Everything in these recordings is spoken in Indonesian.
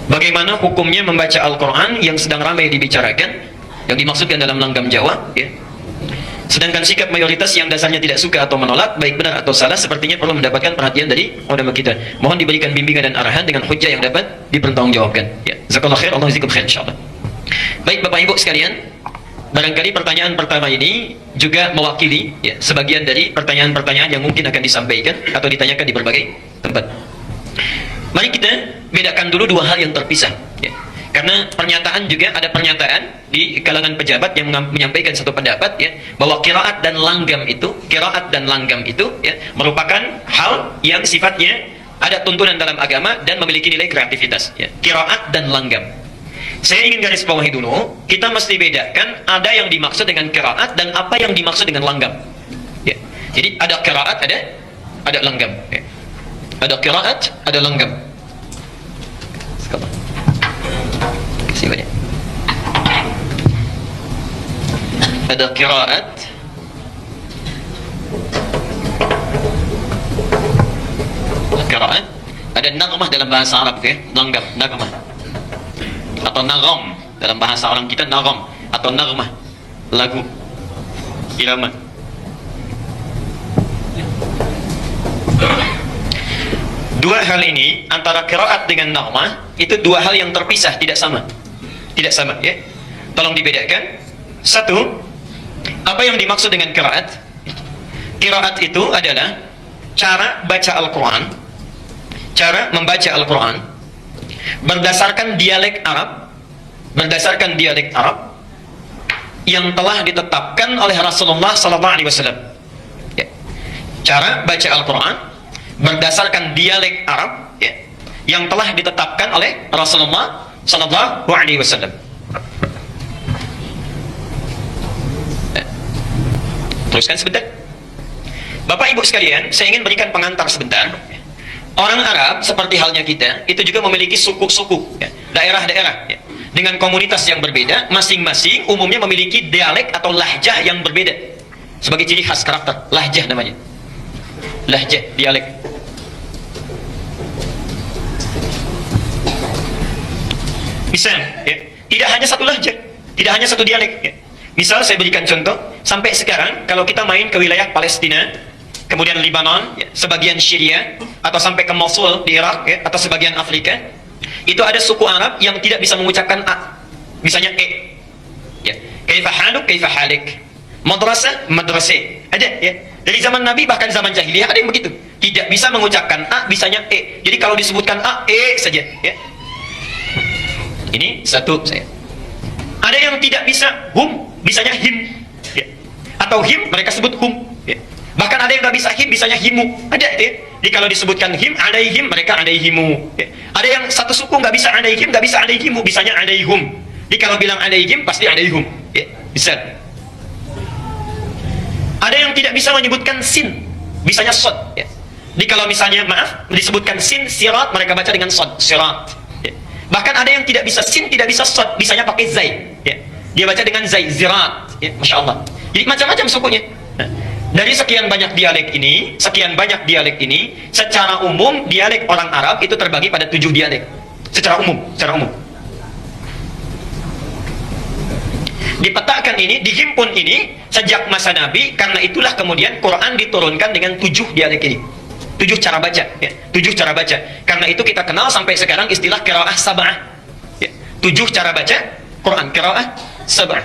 Bagaimana hukumnya membaca Al-Quran yang sedang ramai dibicarakan, yang dimaksudkan dalam langgam Jawa, ya? Sedangkan sikap mayoritas yang dasarnya tidak suka atau menolak, baik benar atau salah, sepertinya perlu mendapatkan perhatian dari ulama kita. Mohon diberikan bimbingan dan arahan dengan hujjah yang dapat dipertanggungjawabkan. Ya, jazakallahu khair, Allah jazakum khair insyaallah. Baik Bapak Ibu sekalian, barangkali pertanyaan pertama ini juga mewakili, ya, sebagian dari pertanyaan-pertanyaan yang mungkin akan disampaikan atau ditanyakan di berbagai tempat. Mari kita bedakan dulu dua hal yang terpisah, ya. Karena pernyataan juga ada pernyataan di kalangan pejabat yang menyampaikan satu pendapat, ya, bahwa qiraat dan langgam itu ya, merupakan hal yang sifatnya ada tuntunan dalam agama dan memiliki nilai kreativitas, ya. Qiraat dan langgam. Saya ingin garis bawahi dulu, kita mesti bedakan ada yang dimaksud dengan qiraat dan apa yang dimaksud dengan langgam. Ya. Jadi ada qiraat, ada langgam. Ya. Ada qiraat, ada langgam. Kasih banyak. Ada qiraat, ada naghmah dalam bahasa Arab, ya, langgam, naghmah. Atau nagham dalam bahasa orang kita, nagham atau naghmah, lagu, irama. Dua hal ini antara qiraat dengan naghmah itu dua hal yang terpisah, tidak sama, ya. Tolong dibedakan. Satu, apa yang dimaksud dengan qiraat? Qiraat itu adalah cara baca Al-Quran, cara membaca Al-Quran berdasarkan dialek Arab yang telah ditetapkan oleh Rasulullah SAW. Ya. Cara baca Al-Quran berdasarkan dialek Arab, ya, yang telah ditetapkan oleh Rasulullah SAW. Ya. Teruskan sebentar. Bapak Ibu sekalian, saya ingin berikan pengantar sebentar. Orang Arab seperti halnya kita itu juga memiliki suku-suku, ya, daerah-daerah, ya, dengan komunitas yang berbeda, masing-masing umumnya memiliki dialek atau lahjah yang berbeda sebagai ciri khas karakter. Lahjah namanya, lahjah, dialek. Misal, ya, tidak hanya satu lahjah, tidak hanya satu dialek, ya. Misal saya berikan contoh, sampai sekarang kalau kita main ke wilayah Palestina, kemudian Lebanon, ya, sebagian Syria, atau sampai ke Mosul di Irak, ya, atau sebagian Afrika, itu ada suku Arab yang tidak bisa mengucapkan a, misalnya e, ya, kaifa haluk, kaifa halik, madrasah, madrasah, ada, ya. Dari zaman Nabi bahkan zaman jahiliyah ada yang begitu, tidak bisa mengucapkan a, bisanya e. Jadi kalau disebutkan a, e saja, ya. Ini satu saya. Ada yang tidak bisa hum, bisanya him, ya. Atau him mereka sebut hum, ya. Bahkan ada yang nggak bisa him, bisanya himu. Ada, ya. Jadi kalau disebutkan him, adaihim, mereka adaihimu, ya. Ada yang satu suku nggak bisa adaihim, nggak bisa adaihimu, bisanya adaihum. Jadi kalau bilang adaihim, pasti adaihum, ya. Bisa. Ada yang tidak bisa menyebutkan sin, bisanya sod, ya. Jadi kalau misalnya, maaf, disebutkan sin, sirat, mereka baca dengan sod, sirat, ya. Bahkan ada yang tidak bisa sin, tidak bisa sod, bisanya pakai zai, ya. Dia baca dengan zai, zirat, ya. Masya Allah. Jadi macam-macam sukunya. Nah, dari sekian banyak dialek ini, secara umum dialek orang Arab itu terbagi pada 7 dialek. Secara umum. Dipetakan ini, dihimpun ini sejak masa Nabi, karena itulah kemudian Quran diturunkan dengan 7 dialek ini. 7 cara baca, ya. 7 cara baca. Karena itu kita kenal sampai sekarang istilah qiraah sab'ah. Ya. 7 cara baca Quran, qiraah sab'ah.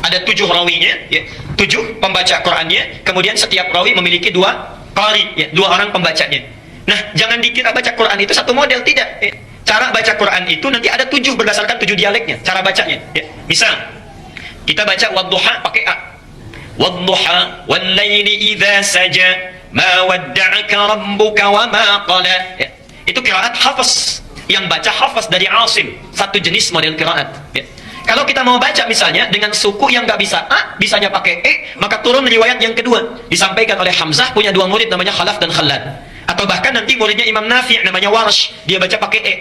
Ada 7 rawinya, ya, 7 pembaca Qurannya, kemudian setiap rawi memiliki 2 qari, ya, 2 orang pembacanya. Nah, jangan dikira baca Quran itu satu model, tidak, ya. Cara baca Quran itu nanti ada 7 berdasarkan 7 dialeknya, cara bacanya, ya. Misal, kita baca wadduha pakai a. Wadduha wal laili idza saja ma wadda'aka rabbuka wa ma qala. Ya. Itu qiraat Hafs, yang baca Hafs dari Asim, satu jenis model qiraat, ya. Kalau kita mau baca misalnya dengan suku yang nggak bisa a, bisanya pakai e, maka turun riwayat yang kedua, disampaikan oleh Hamzah, punya 2 murid namanya Khalaf dan Khallad. Atau bahkan nanti muridnya Imam Nafi' namanya Warsh, dia baca pakai e.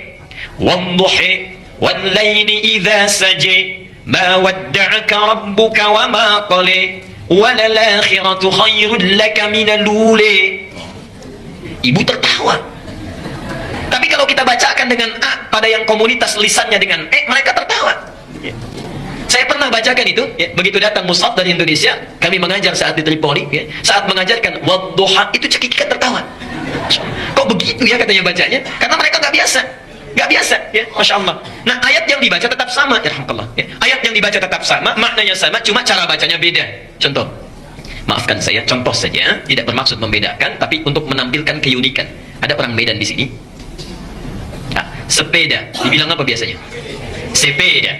Wadduhi wal laili idza saja ma wadda'aka rabbuka wa ma qala walal akhiratu khairul laka minal ula. Ibu tertawa. kalau kita bacakan dengan A pada yang komunitas lisannya dengan E, mereka tertawa. Ya. Saya pernah bacakan itu, ya, begitu datang mushaf dari Indonesia, kami mengajar saat di Tripoli, ya, saat mengajarkan wadduha, itu cekikikan tertawa. Kok begitu ya katanya bacanya? Karena mereka nggak biasa. Nggak biasa, ya, Masya Allah. Nah, ayat yang dibaca tetap sama, ya, ya. Ayat yang dibaca tetap sama, maknanya sama, cuma cara bacanya beda. Contoh, maafkan saya, contoh saja, tidak bermaksud membedakan, tapi untuk menampilkan keunikan. Ada orang Medan di sini. Nah, sepeda, dibilang apa biasanya? Sepeda.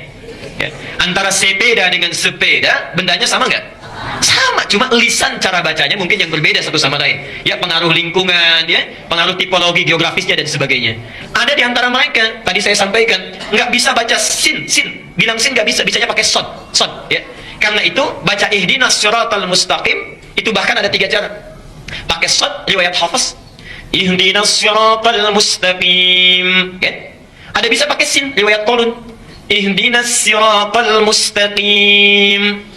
Ya. Antara sepeda dengan sepeda, bendanya sama nggak? Sama, cuma lisan cara bacanya mungkin yang berbeda satu sama lain. Ya, pengaruh lingkungan, ya, pengaruh tipologi geografisnya dan sebagainya. Ada di antara mereka, tadi saya sampaikan, nggak bisa baca sin. Bilang sin nggak bisa, bisanya pakai sod, ya. Karena itu baca ihdinas siratal mustaqim itu bahkan ada 3 cara. Pakai sod, riwayat Hafiz, ihdinas siratal mustaqim, ya. Ada bisa pakai sin, riwayat Qalun, ihdinas siratal mustaqim.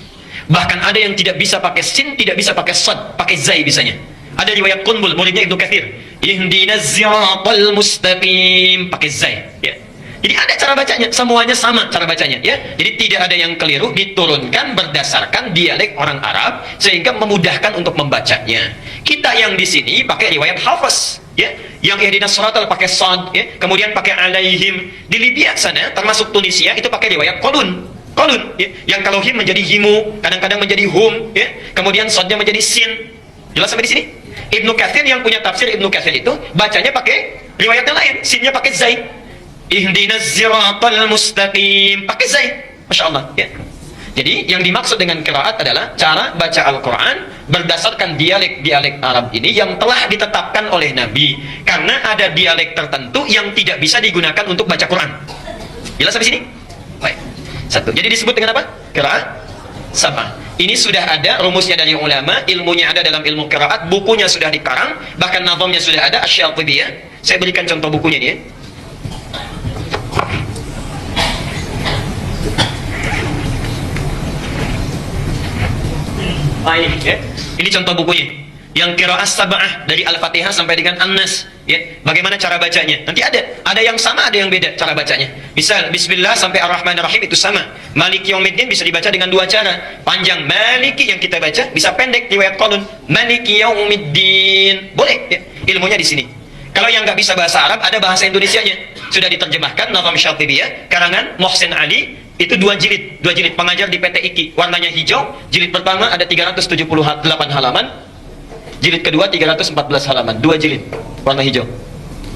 Bahkan ada yang tidak bisa pakai sin, tidak bisa pakai sad, pakai zai bisanya. Ada riwayat Qunbul, muridnya Ibnu Katsir, ihdinas siratal mustaqim, pakai zai, ya. Jadi ada cara bacanya, semuanya sama cara bacanya, ya. Jadi tidak ada yang keliru, diturunkan berdasarkan dialek orang Arab sehingga memudahkan untuk membacanya. Kita yang di sini pakai riwayat Hafiz, ya, yang ihdinas siratal pakai sad, ya, kemudian pakai alaihim. Di Libya sana, termasuk Tunisia, itu pakai riwayat Qalun, ya, yang kalau him menjadi himu, kadang-kadang menjadi hum, ya, kemudian sodnya menjadi sin. Jelas sampai di sini? Ibnu Katsir yang punya tafsir Ibnu Katsir itu bacanya pakai riwayatnya lain, sinnya pakai zai. Ihdinas siratal mustaqim, pakai zai. Masya Allah, ya. Jadi yang dimaksud dengan qiraat adalah cara baca Al-Quran berdasarkan dialek-dialek Arab ini yang telah ditetapkan oleh Nabi. Karena ada dialek tertentu yang tidak bisa digunakan untuk baca Quran. Jelas sampai sini? Baik. Satu. Jadi disebut dengan apa? Qiraat sama. Ini sudah ada rumusnya dari ulama, ilmunya ada dalam ilmu qiraat, bukunya sudah dikarang, bahkan nazamnya sudah ada, Asy-Syatibiyah. Saya berikan contoh bukunya nih, ya. Ini, ya. Ini contoh bukunya. Yang qiraat sab'ah dari Al-Fatihah sampai dengan An-Nas, ya. Bagaimana cara bacanya? Nanti ada yang sama, ada yang beda cara bacanya. Misal Bismillah sampai Ar-Rahmanir-Rahim itu sama. Maliki Yaumiddin bisa dibaca dengan 2 cara. Panjang Maliki yang kita baca, bisa pendek riwayat Qalun Maliki Yaumiddin. Boleh, ya. Ilmunya di sini. Kalau yang nggak bisa bahasa Arab, ada bahasa Indonesianya. Sudah diterjemahkan Nazam Syatibiyah karangan Muhsin Ali. Itu 2 jilid pengajar di PT IKI, warnanya hijau. Jilid pertama ada 378 halaman. Jilid kedua 314 halaman, 2 jilid warna hijau.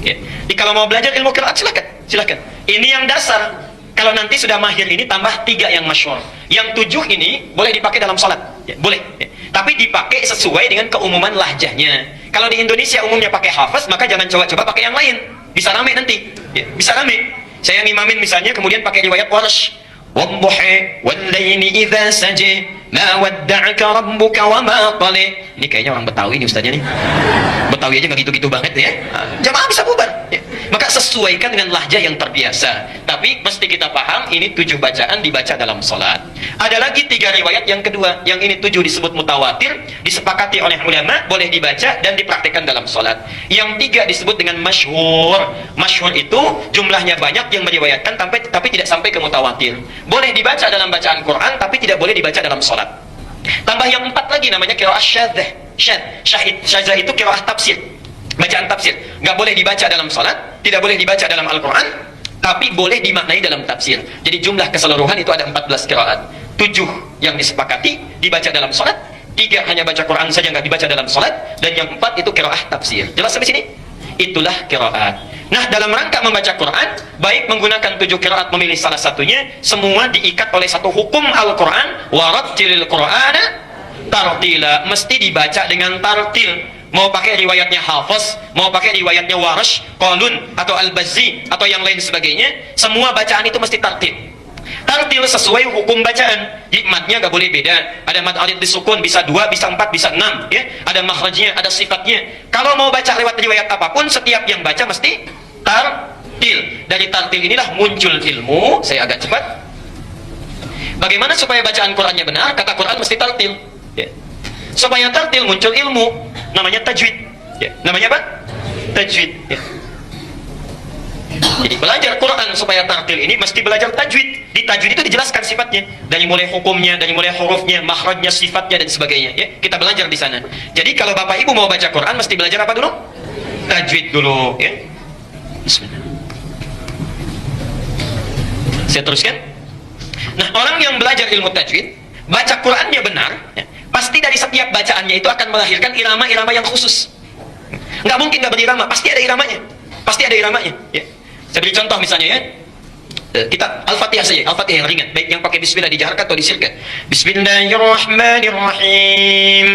Ya. Jadi kalau mau belajar ilmu qiraat silakan. Ini yang dasar. Kalau nanti sudah mahir ini tambah 3 yang masyhur. Yang 7 ini boleh dipakai dalam salat, ya, boleh. Ya. Tapi dipakai sesuai dengan keumuman lahjahnya. Kalau di Indonesia umumnya pakai Hafiz, maka jangan coba-coba pakai yang lain. Bisa rame nanti. Ya, bisa rame. Saya yang imamin misalnya kemudian pakai riwayat Warsh. Wadduha wal-laili idza saja ma wadda'aka rabbuka wa ma qala. Ini kayaknya orang Betawi nih ustaznya nih. Betawi aja nggak gitu-gitu banget ya. Jamaah bisa bubar. Ya. Maka sesuaikan dengan lahjah yang terbiasa. Tapi mesti kita paham ini 7 bacaan dibaca dalam salat. Ada lagi 3 riwayat yang kedua. Yang ini 7 disebut mutawatir, disepakati oleh ulama, boleh dibaca dan dipraktikkan dalam salat. Yang 3 disebut dengan masyhur. Masyhur itu jumlahnya banyak yang meriwayatkan tapi tidak sampai ke mutawatir. Boleh dibaca dalam bacaan Quran tapi tidak boleh dibaca dalam salat. Tambah yang 4 lagi namanya qiraah syadzah. Syadzah itu qiraah tafsir. Bacaan tafsir. Nggak boleh dibaca dalam salat, tidak boleh dibaca dalam Al-Quran, tapi boleh dimaknai dalam tafsir. Jadi jumlah keseluruhan itu ada 14 qiraat. 7 yang disepakati dibaca dalam salat, 3 hanya baca Quran saja nggak dibaca dalam salat, dan yang 4 itu qiraah tafsir. Jelas sampai sini? Itulah qiraat. Nah, dalam rangka membaca Quran, baik menggunakan 7 qiraat memilih salah satunya, semua diikat oleh satu hukum Al-Quran, warattilil Qur'ana tartila, mesti dibaca dengan tartil. Mau pakai riwayatnya Hafiz, mau pakai riwayatnya Warsh, Qalun atau Al-Bazzi atau yang lain sebagainya, semua bacaan itu mesti tartil. Tartil sesuai hukum bacaan. Jadi matnya nggak boleh beda. Ada mad alif disukun bisa 2, bisa 4, bisa 6, ya. Ada makhrajnya, ada sifatnya. Kalau mau baca riwayat apapun, setiap yang baca mesti tartil. Dari tartil inilah muncul ilmu. Saya agak cepat. Bagaimana supaya bacaan Qurannya benar? Kata Quran mesti tartil, ya. Supaya tartil muncul ilmu, namanya tajwid, ya. Namanya apa? Tajwid, ya. Jadi belajar Quran supaya tartil ini mesti belajar tajwid. Di tajwid itu dijelaskan sifatnya, dari mulai hukumnya, dari mulai hurufnya, makhrajnya, sifatnya dan sebagainya. Ya, kita belajar di sana. Jadi kalau Bapak Ibu mau baca Quran mesti belajar apa dulu? Tajwid dulu. Ya. Bismillah. Saya teruskan. Nah, orang yang belajar ilmu tajwid, baca Qurannya benar, ya, pasti dari setiap bacaannya itu akan melahirkan irama-irama yang khusus. Nggak mungkin nggak berirama, pasti ada iramanya. Pasti ada iramanya. Ya. Saya beri contoh misalnya ya. Kita Al-Fatihah saja, Al-Fatihah yang ringan, baik yang pakai bismillah dijaharkan atau disirkan. Bismillahirrahmanirrahim.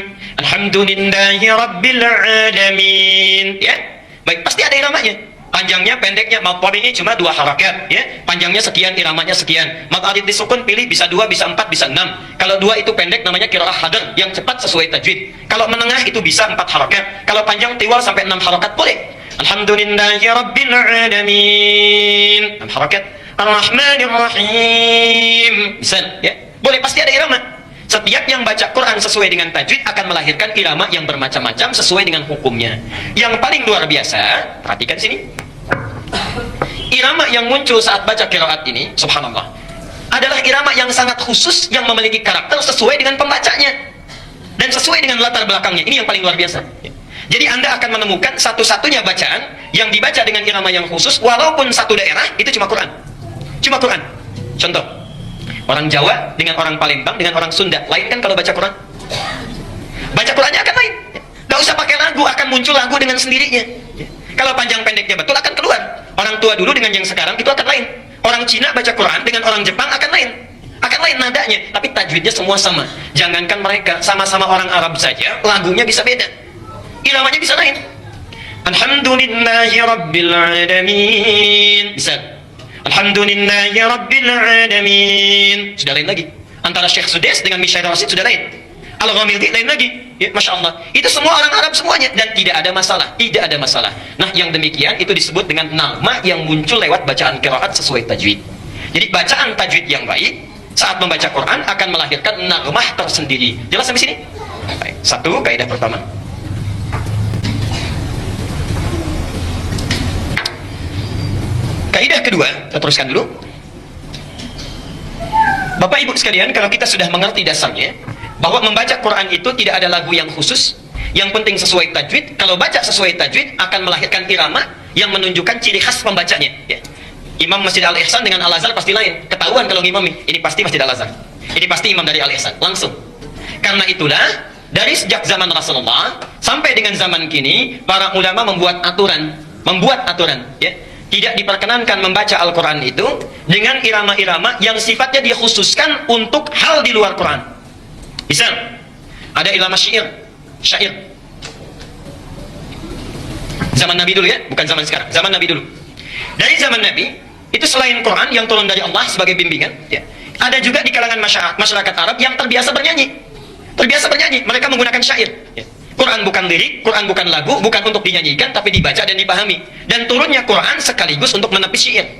Alhamdulillahi rabbil alamin. Ya. Baik, pasti ada iramanya. Panjangnya, pendeknya, mad tabi'i cuma 2 harakat, ya. Panjangnya sekian, iramanya sekian. Mad alif disukun pilih bisa 2, bisa 4, bisa 6. Kalau 2 itu pendek namanya qiraah hadar yang cepat sesuai tajwid. Kalau menengah itu bisa 4 harakat. Kalau panjang tiwal sampai 6 harakat boleh. Alhamdulillahi rabbil alamin. 6 harakat. Ar-Rahmanir Rahim. Bisa, ya. Boleh, pasti ada irama. Setiap yang baca Quran sesuai dengan tajwid akan melahirkan irama yang bermacam-macam sesuai dengan hukumnya. Yang paling luar biasa, perhatikan sini. Irama yang muncul saat baca qiraat ini, subhanallah, adalah irama yang sangat khusus yang memiliki karakter sesuai dengan pembacanya dan sesuai dengan latar belakangnya. Ini yang paling luar biasa. Jadi Anda akan menemukan satu-satunya bacaan yang dibaca dengan irama yang khusus walaupun satu daerah itu cuma Quran. Cuma Quran. Contoh, orang Jawa dengan orang Palembang dengan orang Sunda lain kan kalau baca Quran? Baca Qurannya akan lain. Gak usah pakai lagu, akan muncul lagu dengan sendirinya. Kalau panjang pendeknya betul akan keluar. Orang tua dulu dengan yang sekarang itu akan lain. Orang Cina baca Quran dengan orang Jepang akan lain. Akan lain nadanya, tapi tajwidnya semua sama. Jangankan mereka, sama-sama orang Arab saja lagunya bisa beda. Iramanya bisa lain. Alhamdulillahi rabbil alamin. Bisa. Alhamdulillahi rabbil alamin. Sudah lain lagi. Antara Syekh Sudais dengan Mishair Rasid sudah lain. Al-Ghamidi lain lagi. Ya, Masya Allah. Itu semua orang Arab semuanya. Dan tidak ada masalah. Tidak ada masalah. Nah, yang demikian itu disebut dengan nama yang muncul lewat bacaan qiraat sesuai tajwid. Jadi bacaan tajwid yang baik saat membaca Quran akan melahirkan nagmah tersendiri. Jelas sampai sini? Baik. Satu, kaidah pertama. Kaidah kedua, kita teruskan dulu. Bapak Ibu sekalian, kalau kita sudah mengerti dasarnya, bahwa membaca Quran itu tidak ada lagu yang khusus, yang penting sesuai tajwid. Kalau baca sesuai tajwid akan melahirkan irama yang menunjukkan ciri khas pembacanya. Ya. Imam Masjid Al-Ihsan dengan Al-Azhar pasti lain. Ketahuan kalau imam ini pasti Masjid Al-Azhar. Ini pasti imam dari Al-Ihsan, langsung. Karena itulah, dari sejak zaman Rasulullah sampai dengan zaman kini, para ulama membuat aturan, ya. Tidak diperkenankan membaca Al-Quran itu dengan irama-irama yang sifatnya dikhususkan untuk hal di luar Quran. Misal, ada irama syair. Zaman Nabi dulu ya, bukan zaman sekarang. Zaman Nabi dulu. Dari zaman Nabi, itu selain Quran yang turun dari Allah sebagai bimbingan, ya, ada juga di kalangan masyarakat Arab yang terbiasa bernyanyi. Mereka menggunakan syair. Ya. Quran bukan lirik, Quran bukan lagu, bukan untuk dinyanyikan, tapi dibaca dan dipahami. Dan turunnya Quran sekaligus untuk menepis syair.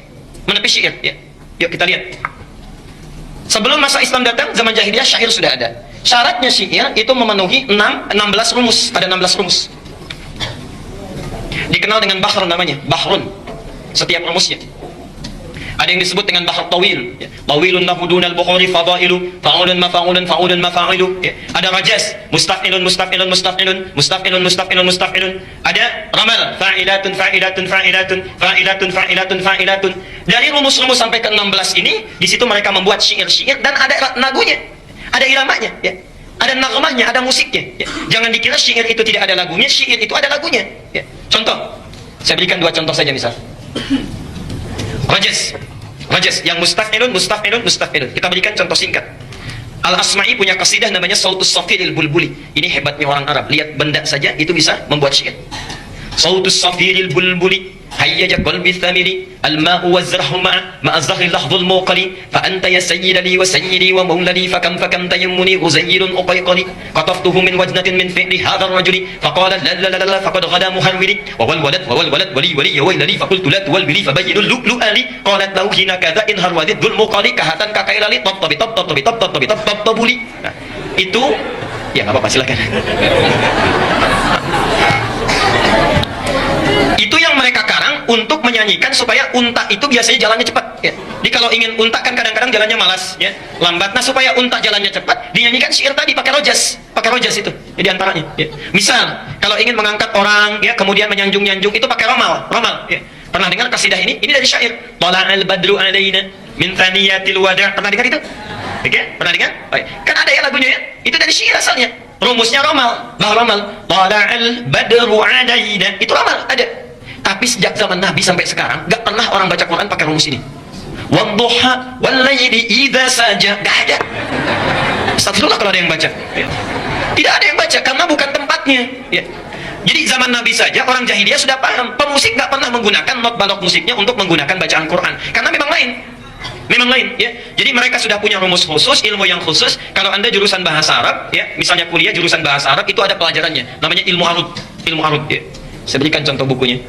Ya. Yuk kita lihat. Sebelum masa Islam datang, zaman jahiliyah syair sudah ada. Syaratnya syair itu memenuhi 16 rumus. Ada 16 rumus. Dikenal dengan bahr namanya, bahrun. Setiap rumusnya. Ada yang disebut dengan bahr tawil, ya. Tawilun lahu dunal bukhari fadailu, fa'ulun mafa'ulun, fa'ulun mafa'ilu, ya. Ada rajas, mustaf'ilun. Ada ramal, fa'ilatun. Dari rumus-rumus sampai ke 16 ini, di situ mereka membuat syair-syair dan ada lagunya, ada iramanya, ya. Ada nagmahnya, ada musiknya, ya. Jangan dikira syair itu tidak ada lagunya, syair itu ada lagunya, ya. Contoh, saya berikan 2 contoh saja misal. Rajas yang mustaf'ilun. Kita berikan contoh singkat. Al-Asma'i punya qasidah namanya Sautus Safiril Bulbuli. Ini hebatnya orang Arab. Lihat benda saja itu bisa membuat syair. Sautus Safiril Bulbuli hayyaja qalbi thamiri al-ma'u wazrahu ma'azahri lahzul muqali fa anta ya sayyidi wa sayyidi wa mawladi fakam tayammuni uzayyirun uqayqali qataftuhu min wajnatin min fi'li hadha ar-rajuli faqala la faqad ghada muharwili wa wal walad wali ya waylali faqultu la tuwalbili fabayyinu lu'ali qalat lahu hina kadha in harwadid dhul muqali kahatan kakailali tattabi tabuli. Nah, itu ya enggak apa-apa silakan. Itu yang mereka karang untuk menyanyikan supaya unta itu biasanya jalannya cepat ya. Jadi kalau ingin unta kan kadang-kadang jalannya malas ya, lambat. Nah supaya unta jalannya cepat, dinyanyikan syair tadi pakai rojas itu jadi antaranya ya. Misal kalau ingin mengangkat orang ya, kemudian menyanjung-nyanjung itu pakai romal ya. Pernah dengar kasidah ini? Ini dari syair. Tala'al badru alaina min thaniyatil wada'. Pernah dengar itu? Oke, pernah dengar? Oh, ya. Kan ada ya lagunya ya. Itu dari syair asalnya. Rumusnya romal. Bah romal. Tala'al badru alaina. Itu romal, ada. Tapi sejak zaman Nabi sampai sekarang gak pernah orang baca Quran pakai rumus ini. Wadduha wallayli idza saja. Gak ada. Astagfirullah kalau ada yang baca ya. Tidak ada yang baca karena bukan tempatnya ya. Jadi zaman Nabi saja orang jahiliyah sudah paham, pemusik gak pernah menggunakan not balok musiknya untuk menggunakan bacaan Quran karena memang lain ya. Jadi mereka sudah punya rumus khusus, ilmu yang khusus. Kalau Anda jurusan bahasa Arab ya, misalnya kuliah jurusan bahasa Arab, itu ada pelajarannya namanya ilmu arud ya. Saya berikan contoh bukunya.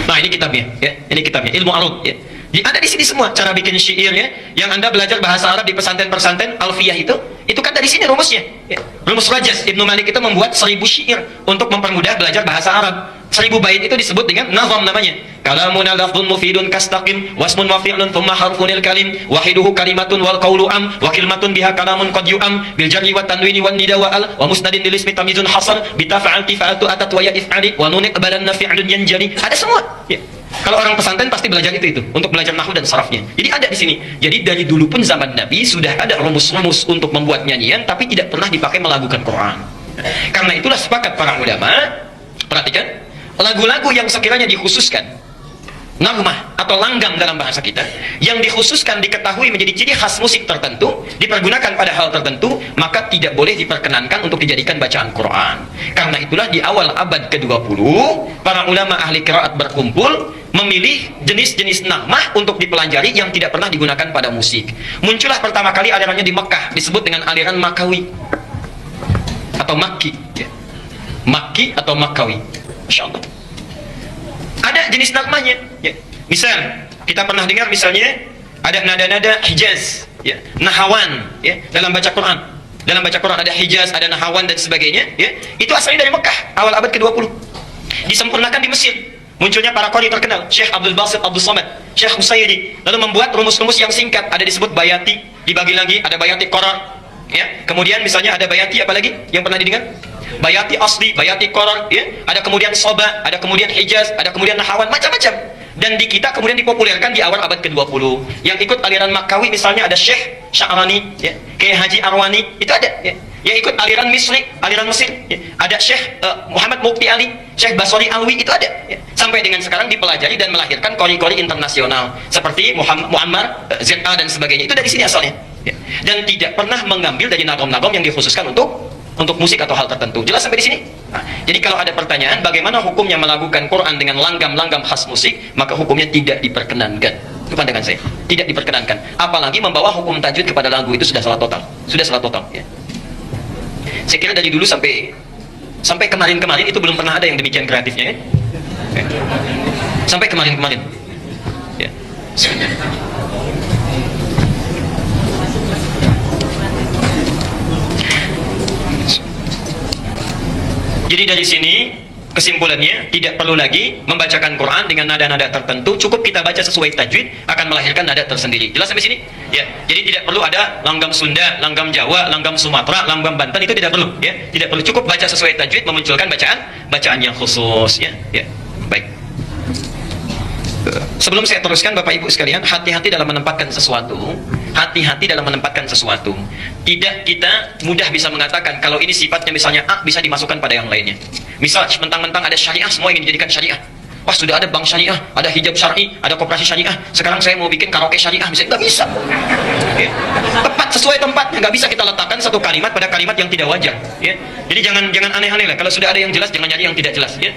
Nah, ini kitabnya ya. Ini kitabnya ilmu arud ya. Ada di sini semua cara bikin syair ya. Yang Anda belajar bahasa Arab di pesantren-pesantren Alfiyah itu kan dari sini rumusnya ya. Rumus Rajas. Ibnu Malik itu membuat 1000 syair untuk mempermudah belajar bahasa Arab. 1000 bait itu disebut dengan nazam namanya. Kalamun lafdhun mufidun kastaqim wasmun wa fi'lun thumma harfunil kalim wahiduhu kalimatun wal qawlu am wa kalimatun biha kalamun qad yu'am bil jarri wa tanwini wan nida wa al wa musnadin lil ismi tamyizun hasar bi tafa'alti fa'atu atat wa ya if'ali wa nun iqbalanna fi'lun yanjali. Ada semua ya. Kalau orang pesantren pasti belajar itu untuk belajar nahwu dan sarafnya. Jadi ada di sini. Jadi dari dulu pun zaman Nabi sudah ada rumus-rumus untuk membuat nyanyian, tapi tidak pernah dipakai melagukan Quran. Karena itulah sepakat para ulama, perhatikan, lagu-lagu yang sekiranya dikhususkan nagmah atau langgam dalam bahasa kita, yang dikhususkan diketahui menjadi ciri khas musik tertentu, dipergunakan pada hal tertentu, maka tidak boleh diperkenankan untuk dijadikan bacaan Quran. Karena itulah di awal abad ke-20 para ulama ahli qiraat berkumpul memilih jenis-jenis nagmah untuk dipelajari yang tidak pernah digunakan pada musik. Muncullah pertama kali alirannya di Mekkah, disebut dengan aliran Makawi atau Makki ya. Makki atau Makawi. Masya Allah. Ada jenis nagmahnya ya. Misal kita pernah dengar misalnya ada nada-nada Hijaz ya, Nahawan ya, dalam baca Quran. Dalam baca Quran ada Hijaz, ada Nahawan dan sebagainya ya. Itu asalnya dari Mekah awal abad ke-20. Disempurnakan di Mesir. Munculnya para qari terkenal, Syekh Abdul Basit Abdul Samad, Syekh Husaidi, lalu membuat rumus-rumus yang singkat. Ada disebut bayati, dibagi lagi ada bayati qarar ya. Kemudian misalnya ada bayati apa lagi yang pernah didengar? Bayati asli, bayati qarar ya. Ada kemudian soba, ada kemudian Hijaz, ada kemudian Nahawan, macam-macam. Dan di kita kemudian dipopulerkan di awal abad ke-20. Yang ikut aliran Makawi misalnya ada Syekh Sya'rani ya, Kiai Haji Arwani, itu ada ya. Yang ikut aliran Misri, aliran Mesir ya. Ada Syekh Muhammad Mukti Ali, Syekh Basori Alwi, itu ada ya. Sampai dengan sekarang dipelajari dan melahirkan qori-qori internasional seperti Muammar ZA dan sebagainya. Itu dari sini asalnya ya. Dan tidak pernah mengambil dari nagom-nagom yang dikhususkan untuk musik atau hal tertentu. Jelas sampai di sini? Nah, jadi kalau ada pertanyaan bagaimana hukumnya melakukan Quran dengan langgam-langgam khas musik, maka hukumnya tidak diperkenankan. Itu pandangan saya. Tidak diperkenankan. Apalagi membawa hukum tajwid kepada lagu, itu sudah salah total. Sudah salah total ya. Saya kira dari dulu sampai kemarin-kemarin itu belum pernah ada yang demikian kreatifnya ya. Sampai kemarin-kemarin. Ya. Jadi dari sini kesimpulannya tidak perlu lagi membacakan Quran dengan nada-nada tertentu, cukup kita baca sesuai tajwid akan melahirkan nada tersendiri. Jelas sampai sini? Ya. Jadi tidak perlu ada langgam Sunda, langgam Jawa, langgam Sumatera, langgam Banten, itu tidak perlu ya. Tidak perlu, cukup baca sesuai tajwid memunculkan bacaan yang khusus ya. Ya. Baik. Sebelum saya teruskan Bapak Ibu sekalian, hati-hati dalam menempatkan sesuatu. Hati-hati dalam menempatkan sesuatu. Tidak kita mudah bisa mengatakan kalau ini sifatnya misalnya A bisa dimasukkan pada yang lainnya. Misal mentang-mentang ada syariah, semua ingin dijadikan syariah. Wah, sudah ada bank syariah, ada hijab syar'i, ada koperasi syariah. Sekarang saya mau bikin karaoke syariah, misalnya nggak bisa. Ya. Tepat sesuai tempatnya, nggak bisa kita letakkan satu kalimat pada kalimat yang tidak wajar. Ya. Jadi jangan aneh-aneh lah. Kalau sudah ada yang jelas, jangan jadi yang tidak jelas. Ya.